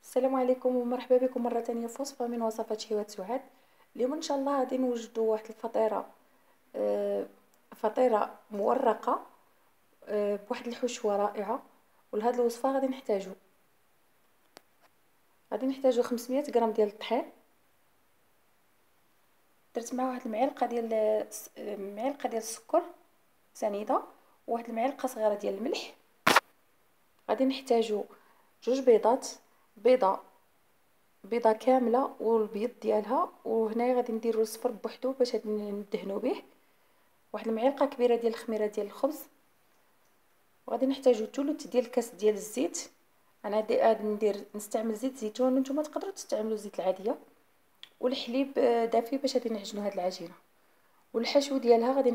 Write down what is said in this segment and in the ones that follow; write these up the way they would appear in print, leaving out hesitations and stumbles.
السلام عليكم ومرحبا بكم مرة تانية في وصفة من وصفات شهوات سعاد. اليوم ان شاء الله غادي نوجدوا واحد الفطيرة، فطيرة مورقة، بواحد الحشوة رائعة. ولهاد الوصفة غادي نحتاجو 500 غرام ديال الطحين. درت معاه واحد المعلقة ديال السكر سنيدة، وواحد المعلقة صغيرة ديال الملح. غادي نحتاجو جوج بيضات، بيضه كامله والبيض ديالها، وهنايا غادي نديرو الصفر بوحدو باش ندهنو به. واحد المعلقه كبيره ديال الخميره ديال الخبز. وغادي نحتاجو ثلث ديال الكاس ديال الزيت. انا غادي نستعمل زيت زيتون، وانتم تقدروا تستعملوا زيت العاديه. والحليب دافي باش غادي نعجنوا هاد العجينه. والحشو ديالها غادي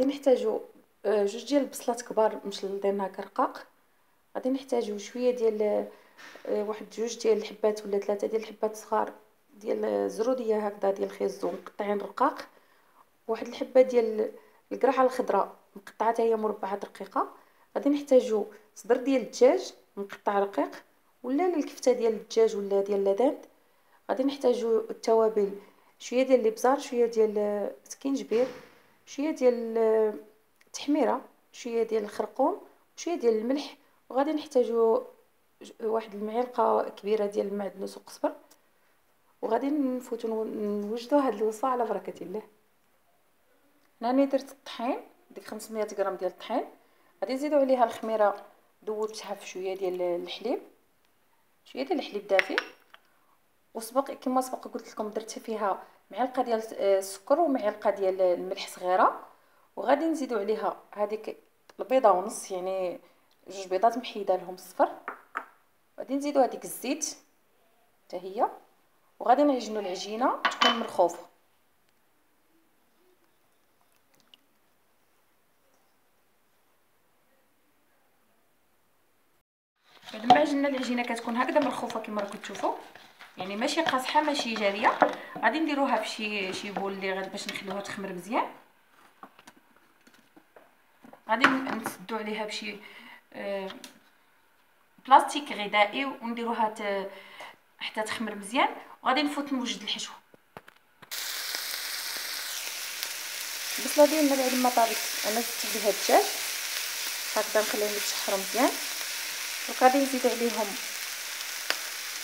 نحتاجو جوج ديال البصلات كبار مشلضين هكا رقاق. غادي نحتاجو شويه ديال واحد جوج ديال الحبات ولا ثلاثه ديال الحبات صغار ديال الزروديه هكذا ديال الخيزو مقطعين رقاق. واحد الحبه ديال القرعه الخضراء مقطعه هي مربعات رقيقه. غادي نحتاجو صدر ديال الدجاج مقطع رقيق، ولا الكفته ديال الدجاج ولا ديال لادانت. غادي نحتاجو التوابل، شويه ديال الابزار، شويه ديال سكينجبير، شويه ديال التحميره، شويه ديال الخرقوم، شويه ديال الملح. وغادي نحتاجو واحد المعلقه كبيره ديال المعدنوس وقزبر. وغادي نفوتو نوجدوا هاد الوصفه على بركه الله. هنا درت الطحين، ديك 500 غرام ديال الطحين. غادي نزيدو عليها الخميره، ذوبتها في شويه ديال الحليب، شويه ديال الحليب دافي. كما سبق قلت لكم درت فيها معلقه ديال السكر ومعلقه ديال الملح صغيره. وغادي نزيدو عليها هذيك البيضه ونص، يعني جوج بيضات محيده لهم الصفر. غادي نزيدو هذيك الزيت حتى هي. وغادي نعجنوا العجينه تكون مرخوفه. بعد ما عجنا العجينه كتكون هكذا مرخوفه كما راكم تشوفوا، يعني ماشي قاصحه ماشي جاريه. غادي نديروها في شي بول اللي غادي باش نخليوها تخمر مزيان. غادي نسدو عليها بشي بلاستيك غذائي ونديروها حتى تخمر مزيان. وغادي نفوت نوجد الحشو. البصله ديالنا بعد ما طابت انا زدت عليها الدجاج هكذا، نخليهم يتشحروا مزيان. وغادي نزيد عليهم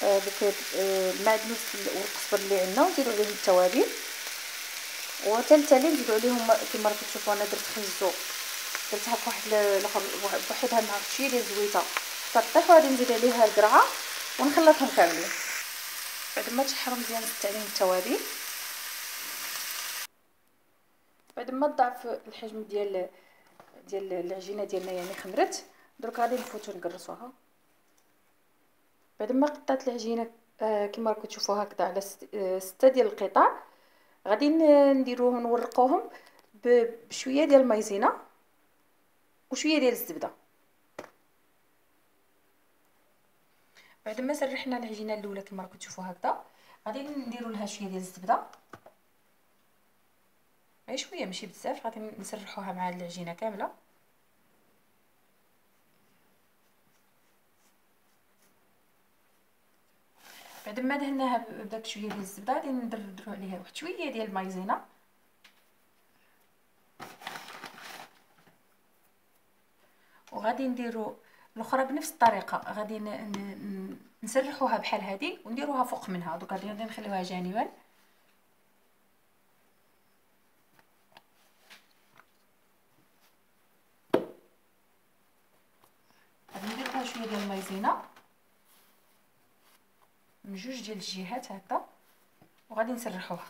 دوك المعدنوس والقزبر اللي عندنا، ونزيدو عليهم التوابل. وتالتالي نزيدو عليهم كما راكم تشوفوا انا درت خيزو، درتها فواحد الاخر بوحدها مع شويه ديال الزويته تطيح. وغادي نزيد عليها القرعه ونخلطهم كاملين. بعد ما تشحروا مزيان زدت عليهم التوابل. بعد ما ضعف الحجم ديال العجينه ديالنا، يعني خمرت، درك غادي نفوتو نقرصوها. بعد ما قطعت العجينه كما راكم تشوفوا هكذا على 6 ديال القطع، غادي نديروهم نورقوهم بشويه ديال المايزينا وشويه ديال الزبده. بعد ما سرحنا العجينه الاولى كما راكم تشوفوا هكذا، غادي نديروا لها شويه ديال الزبده، غير شويه ماشي بزاف. غادي نسرحوها مع العجينه كامله. بعد ما دهناها بداك شويه ديال الزبده، غادي نديرو عليها واحد شويه ديال المايزينا. وغادي نديرو الاخرى بنفس الطريقه. غادي نسرحوها بحال هذه ونديروها فوق منها. دوك غادي نخليوها جانبا. غادي ندير لها شويه ديال المايزينا من جوج ديال الجهات هكا، وغادي نسرحوها.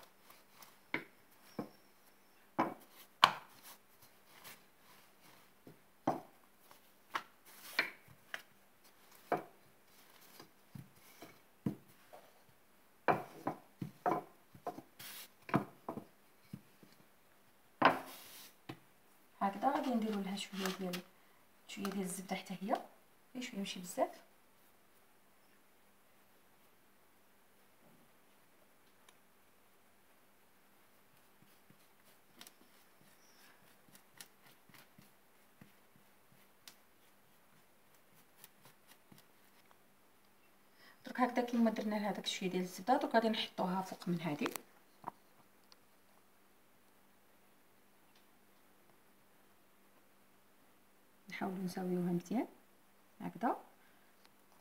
هكذا غادي نديرو لها شويه ديال الزبده حتى هي، غير شويه ماشي بزاف. هكذا كيما درنا لها داك شويه ديال الزبده. دروك غادي نحطوها فوق من هذه. نحاولوا نساويوها مزيان هكذا،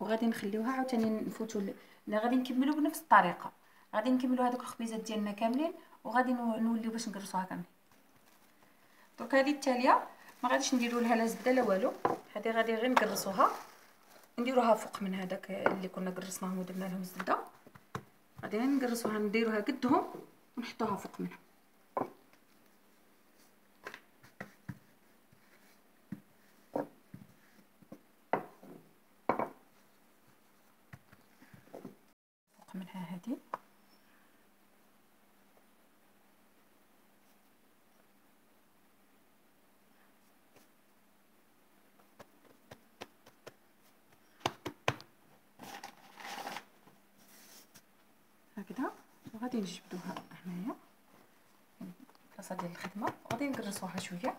وغادي نخليوها عاوتاني نفوتوا غادي نكملوا بنفس الطريقه. غادي نكملوا هذوك الخبيزات ديالنا كاملين وغادي نوليو باش نقرصوها كاملين. دونك هذه التاليه ما غاديش نديروا لها لا زبده لا والو، هذه غادي غير نقرصوها نديروها فوق من هذاك اللي كنا قرصناهم ودرنا لهم الزبده. غادي غير نقرصوها نديروها قدهم ونحطوها فوق منها. فوق منها هذه هكذا. وغادي نجبدوها هنايا البلاصه ديال الخدمه، غادي نقرصوها شويه.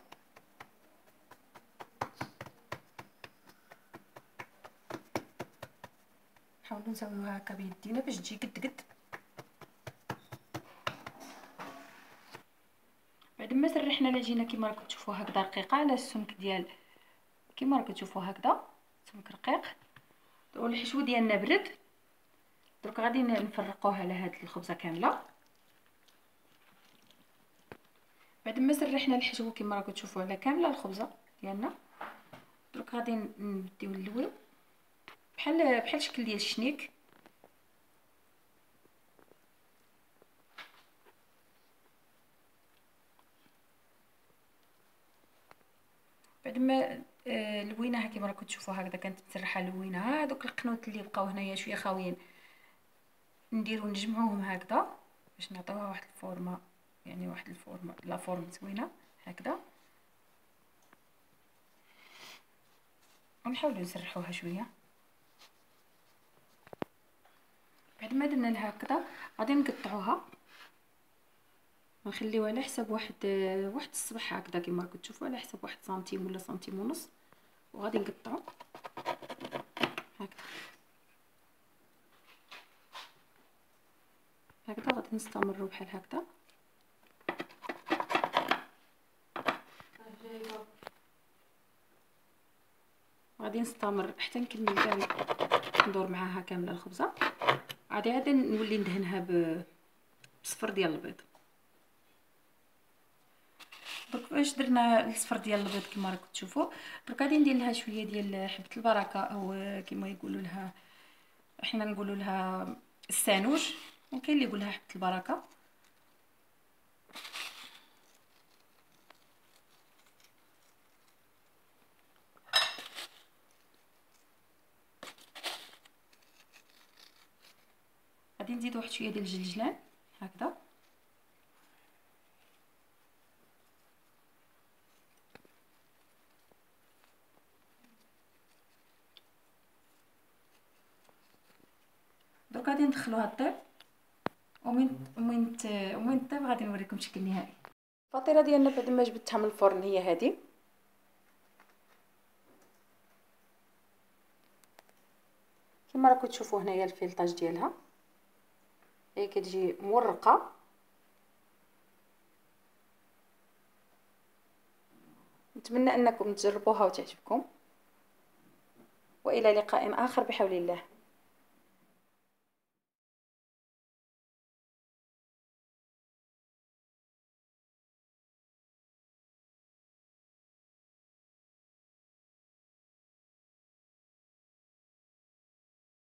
نحاولوا نسويوها هكا بيدينا باش تجي قد قد. بعد ما سرحنا العجينه كما راكم تشوفوا هكذا رقيقه على السمك ديال كما راكم تشوفوا هكذا سمك رقيق، والحشو ديالنا برد. درك غادي نفرقوها على هاد الخبزه كامله. بعد ما سرحنا الحشو كما راكم تشوفوا على كامله الخبزه ديالنا، درك غادي نبديو نلويو بحال شكل ديال الشنيك. بعد ما لويناها كما راكم تشوفوا هكذا كانت مسرحه لويناها. هذوك القنوت اللي بقاو هنايا شويه خاويين نديرو نجمعوهم هكذا باش نعطيوها واحد الفورمه، يعني واحد الفورمه لا فورم زوينه هكذا. ونحاولوا نسرحوها شويه. بعد ما درنا لها هكذا غادي نقطعوها ونخليوها على حساب واحد الصبع هكذا كما راكم تشوفوا، على حساب واحد سنتيم ولا سنتيم ونص. وغادي نقطعو هكذا هكذا. غادي نستمروا بحال هكذا. غادي نستمر حتى نكمل كاع ندور معاها كامله الخبزه. عاد نولي ندهنها بصفر ديال البيض. درك فاش درنا الصفر ديال البيض كما راكم تشوفوا، درك غادي ندير لها شويه ديال حبه البركه او كما يقولوا لها احنا نقولوا لها السانوج، وكاين اللي يقول لها حبه البركه. غادي نزيد واحد شويه ديال الجلجلان هكذا. درك غادي ندخلوها الطيب، ومن طيب غادي نوريكم الشكل النهائي. الفطيره ديالنا بعد ما جبدتها من الفرن هي هذه. كما راكم تشوفوا هنايا الفيلطاج ديالها هي كتجي مورقه. نتمنى انكم تجربوها وتعجبكم، والى لقاء اخر بحول الله.